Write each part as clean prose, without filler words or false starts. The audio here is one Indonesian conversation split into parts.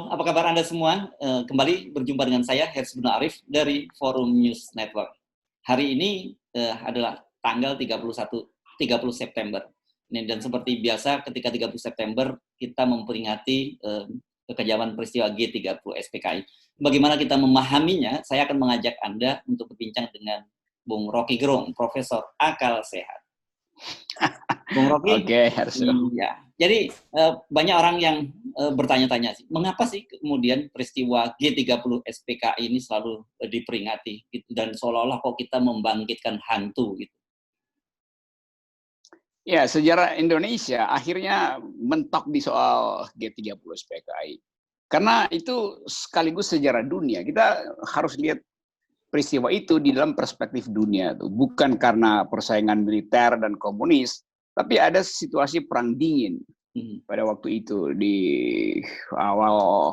Halo, apa kabar Anda semua? Kembali berjumpa dengan saya, Hersbun Arif, dari Forum News Network. Hari ini adalah tanggal 30 September. Dan seperti biasa, ketika 30 September, kita memperingati kekejaman peristiwa G30 SPKI. Bagaimana kita memahaminya, saya akan mengajak Anda untuk berbincang dengan Bung Rocky Gerung, Profesor Akal Sehat. Bung Rocky, iya. Jadi banyak orang yang bertanya-tanya sih, mengapa sih kemudian peristiwa G30 SPKI ini selalu diperingati gitu, dan seolah-olah kok kita membangkitkan hantu gitu. Ya, sejarah Indonesia akhirnya mentok di soal G30 SPKI. Karena itu sekaligus sejarah dunia. Kita harus lihat peristiwa itu di dalam perspektif dunia tuh, bukan karena persaingan militer dan komunis, tapi ada situasi perang dingin pada waktu itu di awal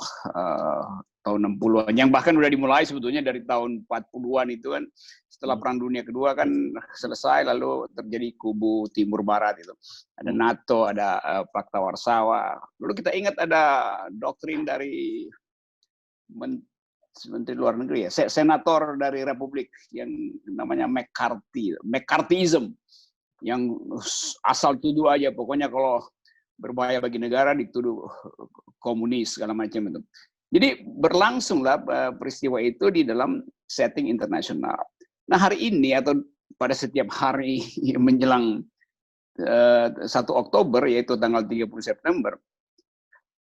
tahun 60-an, yang bahkan udah dimulai sebetulnya dari tahun 40-an itu kan, setelah Perang Dunia Kedua kan selesai, lalu terjadi kubu Timur Barat itu. Ada NATO, ada Fakta Warsawa. Lalu kita ingat ada doktrin dari Menteri Luar Negeri ya, senator dari Republik yang namanya McCarthyism, yang asal tuduh aja, pokoknya kalau berbahaya bagi negara dituduh komunis segala macam itu. Jadi berlangsunglah peristiwa itu di dalam setting internasional. Nah hari ini atau pada setiap hari menjelang 1 Oktober yaitu tanggal 30 September,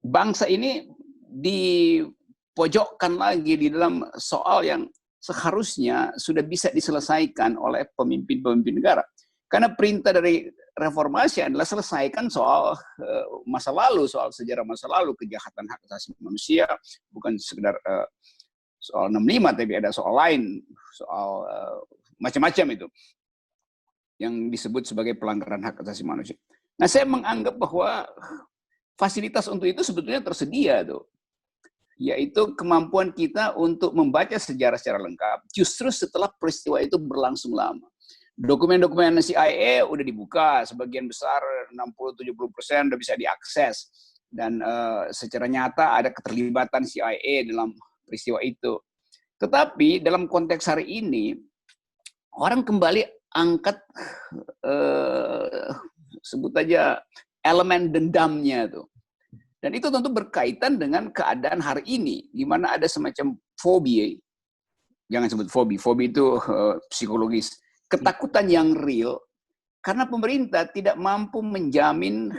bangsa ini dipojokkan lagi di dalam soal yang seharusnya sudah bisa diselesaikan oleh pemimpin-pemimpin negara. Karena perintah dari reformasi adalah selesaikan soal masa lalu, soal sejarah masa lalu, kejahatan hak asasi manusia, bukan sekedar soal 65, tapi ada soal lain, soal macam-macam itu, yang disebut sebagai pelanggaran hak asasi manusia. Nah, saya menganggap bahwa fasilitas untuk itu sebetulnya tersedia tuh, yaitu kemampuan kita untuk membaca sejarah secara lengkap, justru setelah peristiwa itu berlangsung lama. Dokumen-dokumen CIA udah dibuka, sebagian besar 60-70% udah bisa diakses, dan secara nyata ada keterlibatan CIA dalam peristiwa itu. Tetapi dalam konteks hari ini, orang kembali angkat sebut aja elemen dendamnya tuh. Dan itu tentu berkaitan dengan keadaan hari ini, di mana ada semacam fobia. Jangan sebut fobi itu psikologis. Ketakutan yang real, karena pemerintah tidak mampu menjamin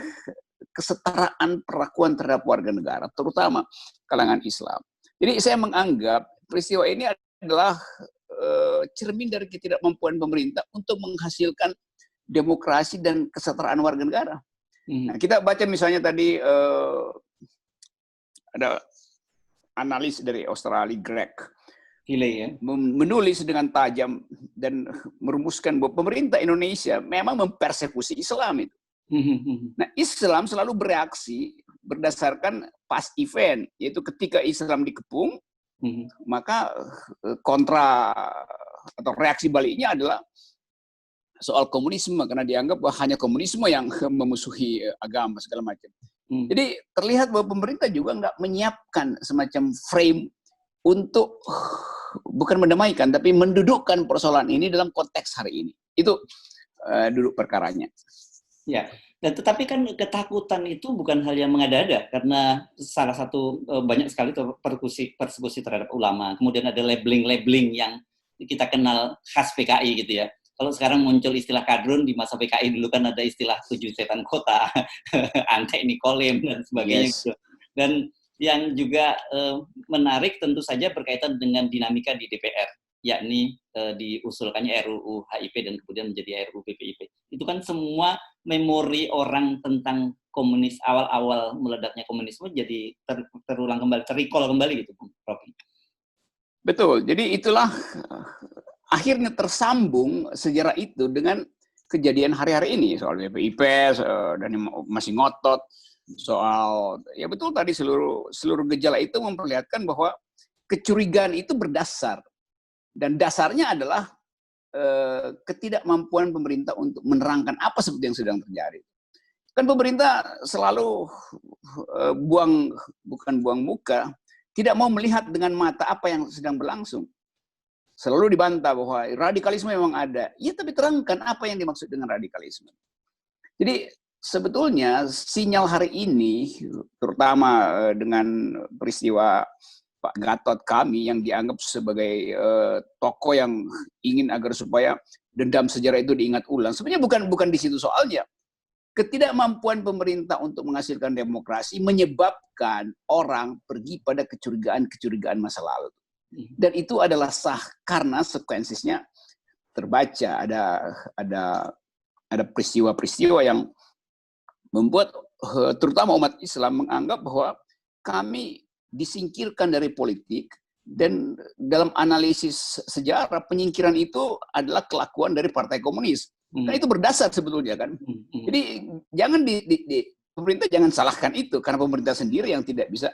kesetaraan perlakuan terhadap warga negara, terutama kalangan Islam. Jadi saya menganggap peristiwa ini adalah cermin dari ketidakmampuan pemerintah untuk menghasilkan demokrasi dan kesetaraan warga negara. Nah, kita baca misalnya tadi ada analis dari Australia, Greg, menulis dengan tajam dan merumuskan bahwa pemerintah Indonesia memang mempersekusi Islam itu. Nah, Islam selalu bereaksi berdasarkan past event, yaitu ketika Islam dikepung, maka kontra atau reaksi baliknya adalah soal komunisme, karena dianggap bahwa hanya komunisme yang memusuhi agama segala macam. Jadi terlihat bahwa pemerintah juga nggak menyiapkan semacam frame untuk bukan mendamaikan, tapi mendudukkan persoalan ini dalam konteks hari ini. Itu duduk perkaranya. Ya, dan tetapi kan ketakutan itu bukan hal yang mengada-ada, karena salah satu banyak sekali persekusi terhadap ulama. Kemudian ada labeling yang kita kenal khas PKI gitu ya. Kalau sekarang muncul istilah kadrun, di masa PKI dulu kan ada istilah 7 setan kota, Antek Nikolem dan sebagainya. Yes. Gitu. Dan yang juga menarik tentu saja berkaitan dengan dinamika di DPR, yakni diusulkannya RUU HIP dan kemudian menjadi RUU PPIP. Itu kan semua memori orang tentang komunis, awal-awal meledaknya komunisme jadi terulang kembali, terrecall kembali gitu, Prof. Betul, jadi itulah akhirnya tersambung sejarah itu dengan kejadian hari-hari ini, soal PPIP, dan masih ngotot, soal, ya betul tadi seluruh gejala itu memperlihatkan bahwa kecurigaan itu berdasar, dan dasarnya adalah ketidakmampuan pemerintah untuk menerangkan apa sebetulnya yang sedang terjadi. Kan pemerintah selalu bukan buang muka, tidak mau melihat dengan mata apa yang sedang berlangsung. Selalu dibantah bahwa radikalisme memang ada. Ya, tapi terangkan apa yang dimaksud dengan radikalisme. Jadi sebetulnya sinyal hari ini, terutama dengan peristiwa Pak Gatot kami yang dianggap sebagai tokoh yang ingin agar supaya dendam sejarah itu diingat ulang. Sebenarnya bukan di situ soalnya. Ketidakmampuan pemerintah untuk menghasilkan demokrasi menyebabkan orang pergi pada kecurigaan-kecurigaan masa lalu. Dan itu adalah sah karena sekuensisnya terbaca, ada peristiwa-peristiwa yang membuat terutama umat Islam menganggap bahwa kami disingkirkan dari politik, dan dalam analisis sejarah penyingkiran itu adalah kelakuan dari Partai Komunis. Kan itu berdasar sebetulnya kan. Jadi jangan pemerintah jangan salahkan itu, karena pemerintah sendiri yang tidak bisa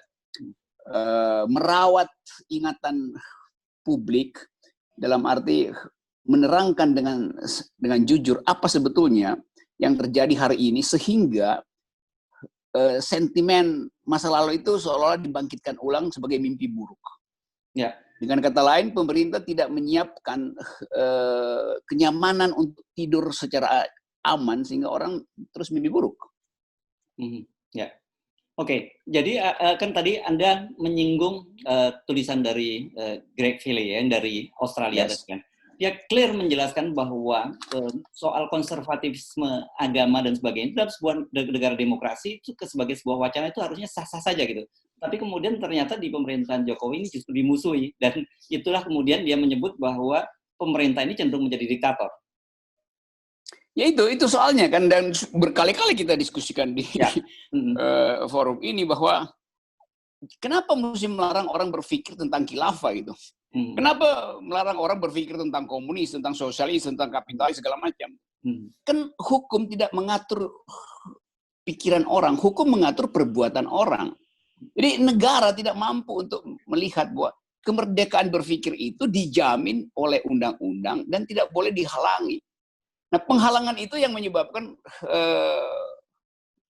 merawat ingatan publik dalam arti menerangkan dengan jujur apa sebetulnya yang terjadi hari ini, sehingga sentimen masa lalu itu seolah-olah dibangkitkan ulang sebagai mimpi buruk. Ya. Dengan kata lain, pemerintah tidak menyiapkan kenyamanan untuk tidur secara aman sehingga orang terus mimpi buruk. Ya. Oke, jadi kan tadi Anda menyinggung tulisan dari Greg Philly ya, dari Australia. Yes. Kan? Dia clear menjelaskan bahwa soal konservatisme agama dan sebagainya dalam sebuah negara demokrasi itu sebagai sebuah wacana itu harusnya sah-sah saja gitu. Tapi kemudian ternyata di pemerintahan Jokowi ini justru dimusuhi, dan itulah kemudian dia menyebut bahwa pemerintah ini cenderung menjadi diktator. Ya itu soalnya kan, dan berkali-kali kita diskusikan di forum ini bahwa kenapa mesti melarang orang berpikir tentang khilafah gitu. Kenapa melarang orang berpikir tentang komunis, tentang sosialis, tentang kapitalis, segala macam. Kan hukum tidak mengatur pikiran orang, hukum mengatur perbuatan orang. Jadi negara tidak mampu untuk melihat bahwa kemerdekaan berpikir itu dijamin oleh undang-undang dan tidak boleh dihalangi. Nah, penghalangan itu yang menyebabkan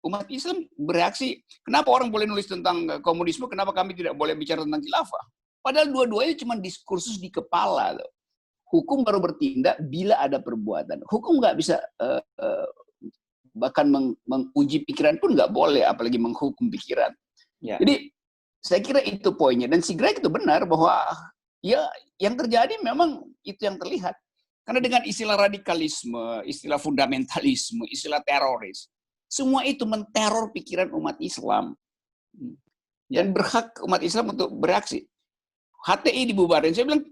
umat Islam bereaksi, kenapa orang boleh nulis tentang komunisme, kenapa kami tidak boleh bicara tentang khilafah? Padahal dua-duanya cuma diskursus di kepala. Hukum baru bertindak bila ada perbuatan. Hukum nggak bisa bahkan menguji pikiran pun nggak boleh, apalagi menghukum pikiran. Ya. Jadi saya kira itu poinnya, dan si Greg itu benar bahwa ya yang terjadi memang itu yang terlihat. Karena dengan istilah radikalisme, istilah fundamentalisme, istilah teroris, semua itu menteror pikiran umat Islam. Dan berhak umat Islam untuk bereaksi. HTI dibubarin, saya bilang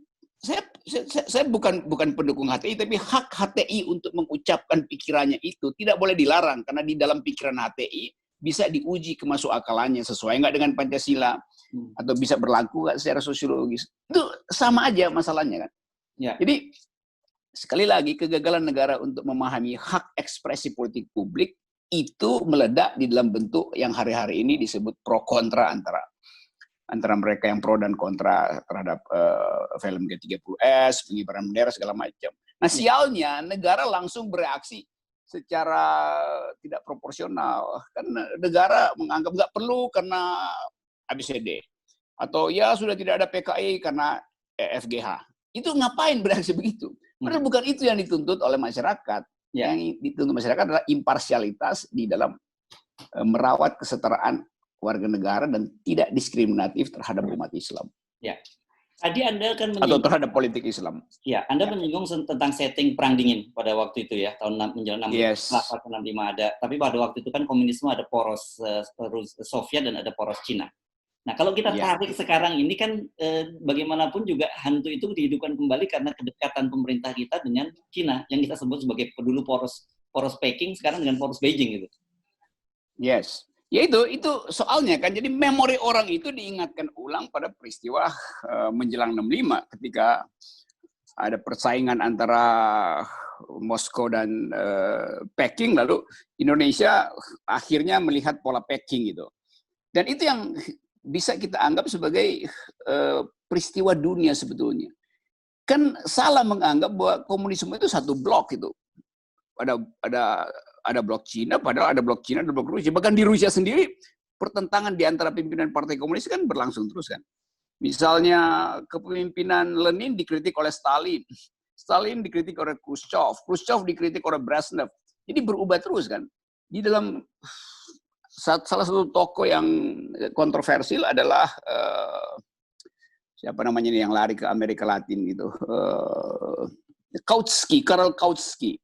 saya bukan pendukung HTI, tapi hak HTI untuk mengucapkan pikirannya itu tidak boleh dilarang, karena di dalam pikiran HTI bisa diuji kemasuk akalannya sesuai nggak dengan Pancasila, atau bisa berlaku nggak secara sosiologis. Itu sama aja masalahnya kan. Ya. Jadi sekali lagi, kegagalan negara untuk memahami hak ekspresi politik publik itu meledak di dalam bentuk yang hari-hari ini disebut pro kontra antara mereka yang pro dan kontra terhadap film G30S, pengibaran bendera, segala macam. Nah, sialnya negara langsung bereaksi secara tidak proporsional. Kan negara menganggap nggak perlu karena ABCD. Atau ya sudah tidak ada PKI karena FGH. Itu ngapain bereaksi begitu? Padahal bukan itu yang dituntut oleh masyarakat. Yang dituntut masyarakat adalah imparsialitas di dalam merawat kesetaraan warga negara dan tidak diskriminatif terhadap umat Islam. Ya. Tadi Anda kan atau terhadap politik Islam. Ya, Anda menyinggung tentang setting perang dingin pada waktu itu ya, tahun menjelang 65 ada. Tapi pada waktu itu kan komunisme ada poros Soviet dan ada poros Cina. Nah, kalau kita tarik sekarang ini kan bagaimanapun juga hantu itu dihidupkan kembali karena kedekatan pemerintah kita dengan Cina yang kita sebut sebagai dulu poros Peking, sekarang dengan poros Beijing gitu. Yes. Ya itu soalnya kan, jadi memori orang itu diingatkan ulang pada peristiwa menjelang 65 ketika ada persaingan antara Moskow dan Peking, lalu Indonesia akhirnya melihat pola Peking gitu. Dan itu yang bisa kita anggap sebagai peristiwa dunia sebetulnya. Kan salah menganggap bahwa komunisme itu satu blok itu. Ada blok Cina, padahal ada blok Cina, ada blok Rusia. Bahkan di Rusia sendiri, pertentangan di antara pimpinan Partai Komunis kan berlangsung terus kan. Misalnya kepemimpinan Lenin dikritik oleh Stalin, Stalin dikritik oleh Khrushchev, Khrushchev dikritik oleh Brezhnev. Jadi berubah terus kan. Di dalam salah satu tokoh yang kontroversial adalah siapa namanya ini yang lari ke Amerika Latin gitu, Kautsky, Karl Kautsky,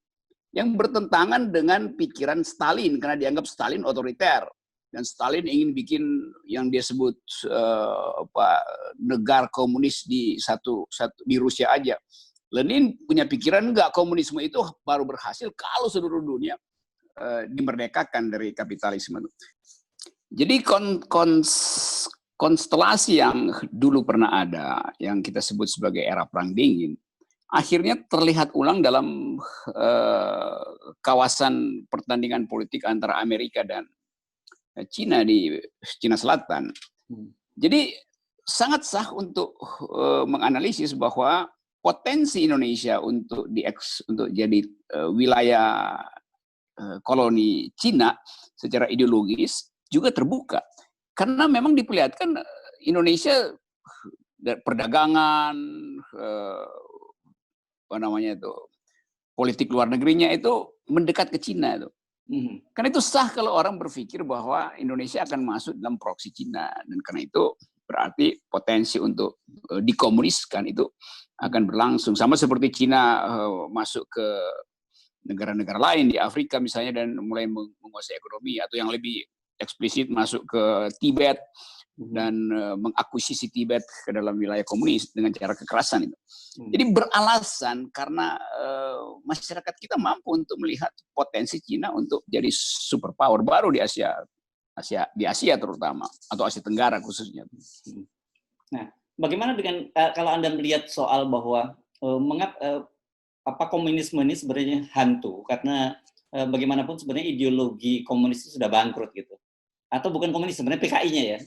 yang bertentangan dengan pikiran Stalin karena dianggap Stalin otoriter dan Stalin ingin bikin yang dia sebut negara komunis di di Rusia aja. Lenin punya pikiran enggak, komunisme itu baru berhasil kalau seluruh dunia dimerdekakan dari kapitalisme. Jadi konstelasi yang dulu pernah ada, yang kita sebut sebagai era Perang Dingin, akhirnya terlihat ulang dalam kawasan pertandingan politik antara Amerika dan Cina di Cina Selatan. Jadi sangat sah untuk menganalisis bahwa potensi Indonesia untuk jadi wilayah koloni Cina secara ideologis juga terbuka. Karena memang diperlihatkan Indonesia perdagangan, politik luar negerinya itu mendekat ke Cina itu. Karena itu sah kalau orang berpikir bahwa Indonesia akan masuk dalam proksi Cina, dan karena itu berarti potensi untuk dikomuniskan itu akan berlangsung, sama seperti Cina masuk ke negara-negara lain di Afrika misalnya dan mulai menguasai ekonomi, atau yang lebih eksplisit masuk ke Tibet dan mengakuisisi Tibet ke dalam wilayah komunis dengan cara kekerasan itu. Jadi beralasan karena masyarakat kita mampu untuk melihat potensi Cina untuk jadi superpower baru di Asia terutama, atau Asia Tenggara khususnya. Nah, bagaimana dengan kalau Anda melihat soal bahwa komunisme ini sebenarnya hantu karena bagaimanapun sebenarnya ideologi komunis itu sudah bangkrut gitu. Atau bukan komunis, sebenarnya PKI-nya ya.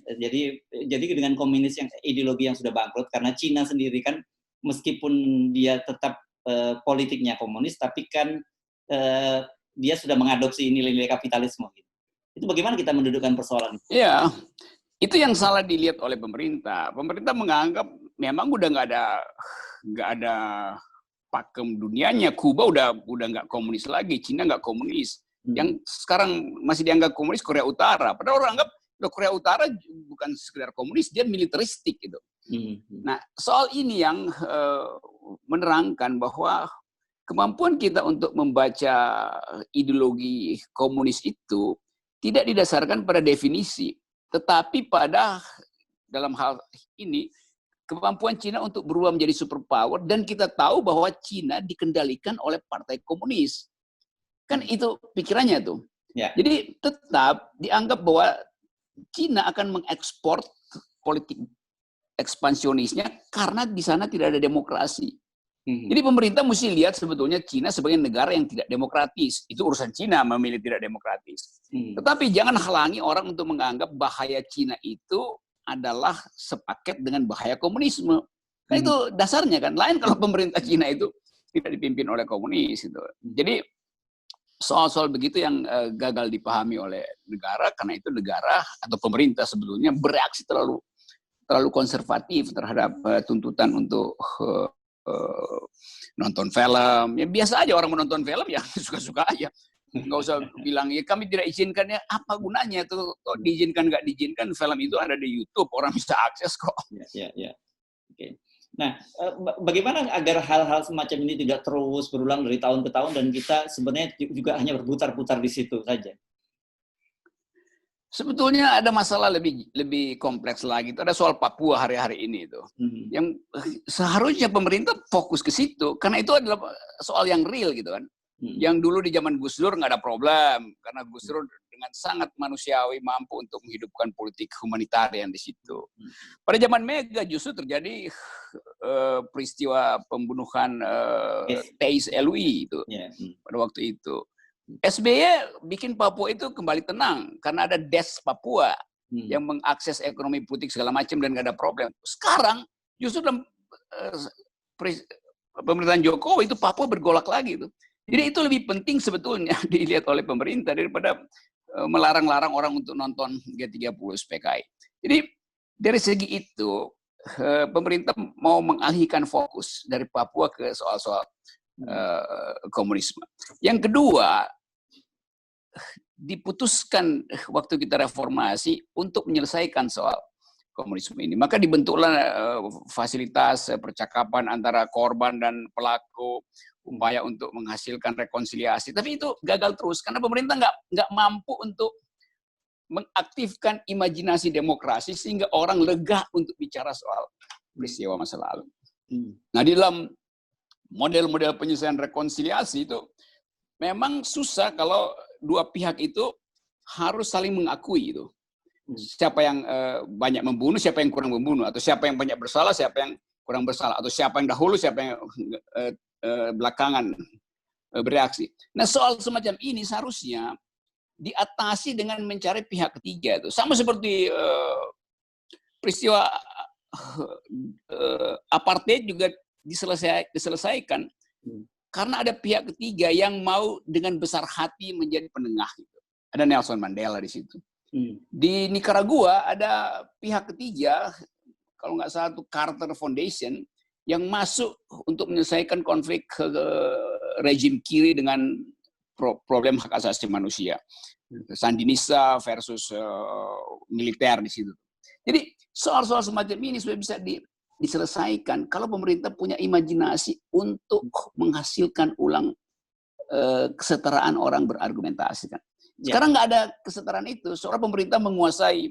Jadi dengan komunis yang ideologi yang sudah bangkrut, karena Cina sendiri kan meskipun dia tetap politiknya komunis, tapi kan dia sudah mengadopsi nilai-nilai kapitalisme. Gitu. Itu bagaimana kita mendudukkan persoalan itu? Ya, itu yang salah dilihat oleh pemerintah. Pemerintah menganggap memang udah nggak ada pakem dunianya. Kuba udah nggak komunis lagi, Cina nggak komunis. Yang sekarang masih dianggap komunis Korea Utara. Padahal orang anggap Korea Utara bukan sekedar komunis, dia militeristik gitu. Nah, soal ini yang menerangkan bahwa kemampuan kita untuk membaca ideologi komunis itu tidak didasarkan pada definisi, tetapi pada dalam hal ini kemampuan Cina untuk berubah menjadi superpower, dan kita tahu bahwa Cina dikendalikan oleh partai komunis. Kan itu pikirannya tuh. Ya. Jadi tetap dianggap bahwa Cina akan mengekspor politik ekspansionisnya karena di sana tidak ada demokrasi. Jadi pemerintah mesti lihat sebetulnya Cina sebagai negara yang tidak demokratis. Itu urusan Cina memilih tidak demokratis. Tetapi jangan halangi orang untuk menganggap bahaya Cina itu adalah sepaket dengan bahaya komunisme. Kan itu dasarnya kan. Lain kalau pemerintah Cina itu tidak dipimpin oleh komunis. Gitu. Jadi soal-soal begitu yang gagal dipahami oleh negara, karena itu negara atau pemerintah sebetulnya bereaksi terlalu konservatif terhadap tuntutan untuk nonton film. Ya biasa aja orang menonton film ya suka-suka aja. Nggak usah bilang ya kami tidak izinkan, ya apa gunanya tuh diizinkan nggak diizinkan, film itu ada di YouTube, orang bisa akses kok. Ya. Oke. Nah, bagaimana agar hal-hal semacam ini tidak terus berulang dari tahun ke tahun dan kita sebenarnya juga hanya berputar-putar di situ saja? Sebetulnya ada masalah lebih kompleks lagi. Itu ada soal Papua hari-hari ini itu. Yang seharusnya pemerintah fokus ke situ, karena itu adalah soal yang real gitu kan. Yang dulu di zaman Gus Dur nggak ada problem, karena Gus Dur dengan sangat manusiawi mampu untuk menghidupkan politik humanitarian di situ. Pada zaman Mega justru terjadi peristiwa pembunuhan Teis Elwi itu pada waktu itu. SBY bikin Papua itu kembali tenang karena ada Des Papua yang mengakses ekonomi politik segala macam dan nggak ada problem. Sekarang justru dalam pemerintahan Jokowi itu Papua bergolak lagi itu. Jadi itu lebih penting sebetulnya dilihat oleh pemerintah daripada melarang-larang orang untuk nonton G30 PKI. Jadi dari segi itu pemerintah mau mengalihkan fokus dari Papua ke soal-soal komunisme. Yang kedua, diputuskan waktu kita reformasi untuk menyelesaikan soal komunisme ini. Maka dibentuklah fasilitas percakapan antara korban dan pelaku, upaya untuk menghasilkan rekonsiliasi. Tapi itu gagal terus karena pemerintah nggak mampu untuk mengaktifkan imajinasi demokrasi sehingga orang lega untuk bicara soal peristiwa masa lalu. Nah, di dalam model-model penyelesaian rekonsiliasi itu memang susah kalau dua pihak itu harus saling mengakui itu. Siapa yang banyak membunuh, siapa yang kurang membunuh, atau siapa yang banyak bersalah, siapa yang kurang bersalah, atau siapa yang dahulu, siapa yang belakangan bereaksi. Nah, soal semacam ini seharusnya diatasi dengan mencari pihak ketiga itu. Sama seperti peristiwa apartheid juga diselesaikan karena ada pihak ketiga yang mau dengan besar hati menjadi penengah. Gitu. Ada Nelson Mandela di situ. Di Nicaragua ada pihak ketiga, kalau nggak salah itu Carter Foundation, yang masuk untuk menyelesaikan konflik rejim kiri dengan problem hak asasi manusia. Sandinista versus militer di situ. Jadi soal-soal semacam ini sudah bisa diselesaikan kalau pemerintah punya imajinasi untuk menghasilkan ulang kesetaraan orang berargumentasi kan. Sekarang nggak ada kesetaraan itu, soalnya pemerintah menguasai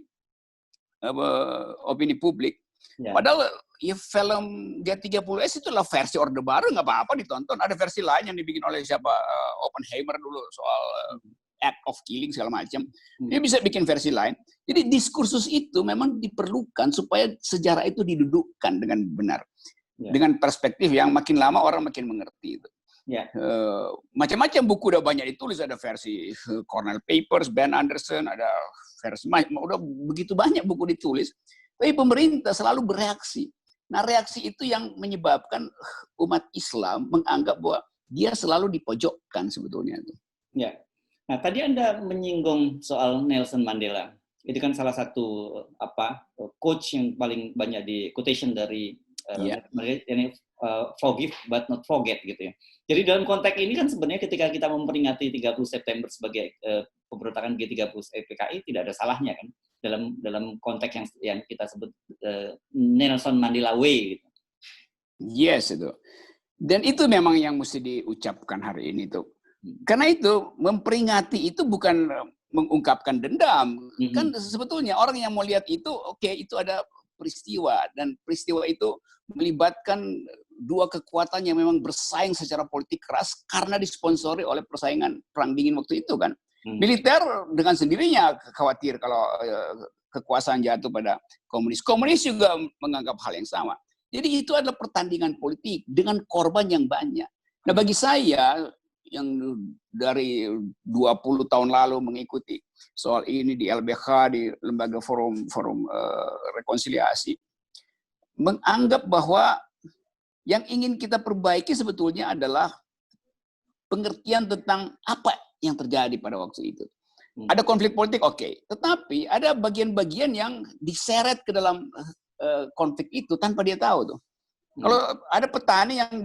opini publik. Padahal ya film G30S itulah versi Orde Baru, nggak apa-apa ditonton. Ada versi lain yang dibikin oleh siapa, Oppenheimer dulu soal act of killing segala macam. Dia bisa bikin versi lain. Jadi diskursus itu memang diperlukan supaya sejarah itu didudukkan dengan benar, dengan perspektif yang makin lama orang makin mengerti itu. Macam-macam buku udah banyak ditulis, ada versi Cornell Papers, Ben Anderson, ada versi udah begitu banyak buku ditulis. Tapi pemerintah selalu bereaksi. Nah, reaksi itu yang menyebabkan umat Islam menganggap bahwa dia selalu dipojokkan sebetulnya itu. Ya. Nah, tadi Anda menyinggung soal Nelson Mandela. Itu kan salah satu coach yang paling banyak di quotation dari forgive but not forget gitu ya. Jadi dalam konteks ini kan sebenarnya ketika kita memperingati 30 September sebagai pemberontakan G30 PKI tidak ada salahnya kan dalam konteks yang kita sebut Nelson Mandela Way gitu. Yes itu. Dan itu memang yang mesti diucapkan hari ini tuh. Karena itu memperingati itu bukan mengungkapkan dendam. Kan sebetulnya orang yang mau lihat itu itu ada peristiwa dan peristiwa itu melibatkan dua kekuatan yang memang bersaing secara politik keras karena disponsori oleh persaingan perang dingin waktu itu kan. Militer dengan sendirinya khawatir kalau kekuasaan jatuh pada komunis. Komunis juga menganggap hal yang sama. Jadi itu adalah pertandingan politik dengan korban yang banyak. Nah, bagi saya yang dari 20 tahun lalu mengikuti soal ini di LBH, di lembaga forum rekonsiliasi, menganggap bahwa yang ingin kita perbaiki sebetulnya adalah pengertian tentang apa yang terjadi pada waktu itu. Ada konflik politik, tetapi ada bagian-bagian yang diseret ke dalam konflik itu tanpa dia tahu tuh. Kalau ada petani yang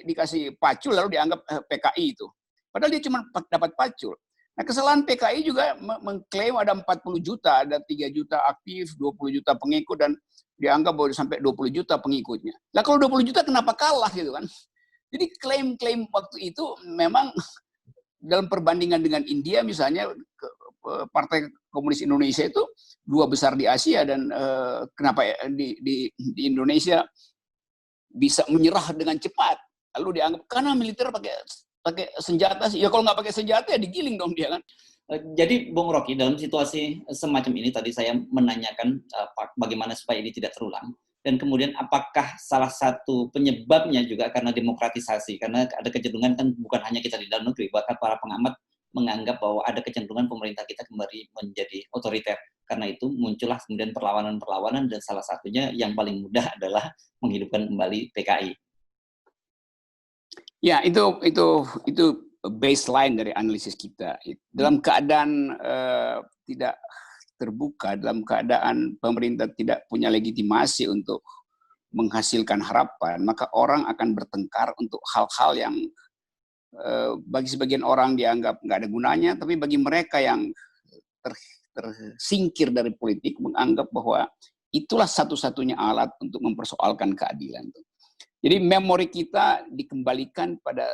dikasih pacul lalu dianggap PKI itu. Padahal dia cuma dapat pacul. Nah, kesalahan PKI juga mengklaim ada 40 juta, ada 3 juta aktif, 20 juta pengikut, dan dianggap bahwa sampai 20 juta pengikutnya. Nah, kalau 20 juta kenapa kalah gitu kan? Jadi klaim-klaim waktu itu memang dalam perbandingan dengan India misalnya, Partai Komunis Indonesia itu 2 besar di Asia, dan kenapa di Indonesia bisa menyerah dengan cepat. Lalu dianggap karena militer pakai senjata sih. Ya kalau nggak pakai senjata ya digiling dong dia kan. Jadi Bung Rocky, dalam situasi semacam ini tadi saya menanyakan bagaimana supaya ini tidak terulang. Dan kemudian apakah salah satu penyebabnya juga karena demokratisasi, karena ada kecenderungan kan bukan hanya kita di dalam negeri, bahkan para pengamat menganggap bahwa ada kecenderungan pemerintah kita kembali menjadi otoriter. Karena itu muncullah kemudian perlawanan-perlawanan, dan salah satunya yang paling mudah adalah menghidupkan kembali PKI. Ya, itu baseline dari analisis kita. Dalam keadaan tidak terbuka dalam keadaan pemerintah tidak punya legitimasi untuk menghasilkan harapan, maka orang akan bertengkar untuk hal-hal yang bagi sebagian orang dianggap nggak ada gunanya, tapi bagi mereka yang tersingkir dari politik menganggap bahwa itulah satu-satunya alat untuk mempersoalkan keadilan. Jadi memori kita dikembalikan pada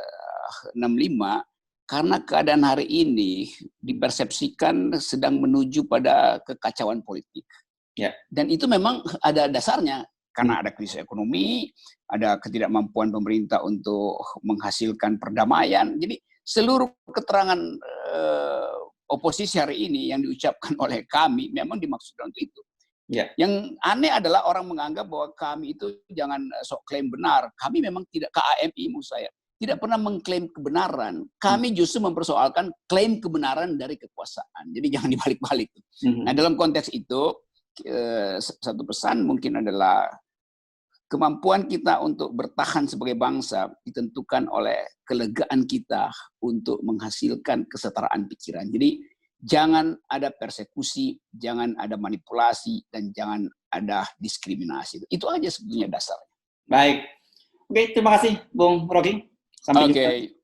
65 karena keadaan hari ini dipersepsikan sedang menuju pada kekacauan politik. Ya. Dan itu memang ada dasarnya. Karena ada krisis ekonomi, ada ketidakmampuan pemerintah untuk menghasilkan perdamaian. Jadi seluruh keterangan oposisi hari ini yang diucapkan oleh kami memang dimaksudkan untuk itu. Ya. Yang aneh adalah orang menganggap bahwa kami itu jangan sok klaim benar. Kami memang tidak, KAMI maksud saya, tidak pernah mengklaim kebenaran. Kami justru mempersoalkan klaim kebenaran dari kekuasaan. Jadi jangan dibalik-balik. Nah, dalam konteks itu, satu pesan mungkin adalah kemampuan kita untuk bertahan sebagai bangsa ditentukan oleh kelegaan kita untuk menghasilkan kesetaraan pikiran. Jadi jangan ada persekusi, jangan ada manipulasi, dan jangan ada diskriminasi. Itu aja sebetulnya dasarnya. Baik. Oke, terima kasih Bung Rocky. Sampai jumpa.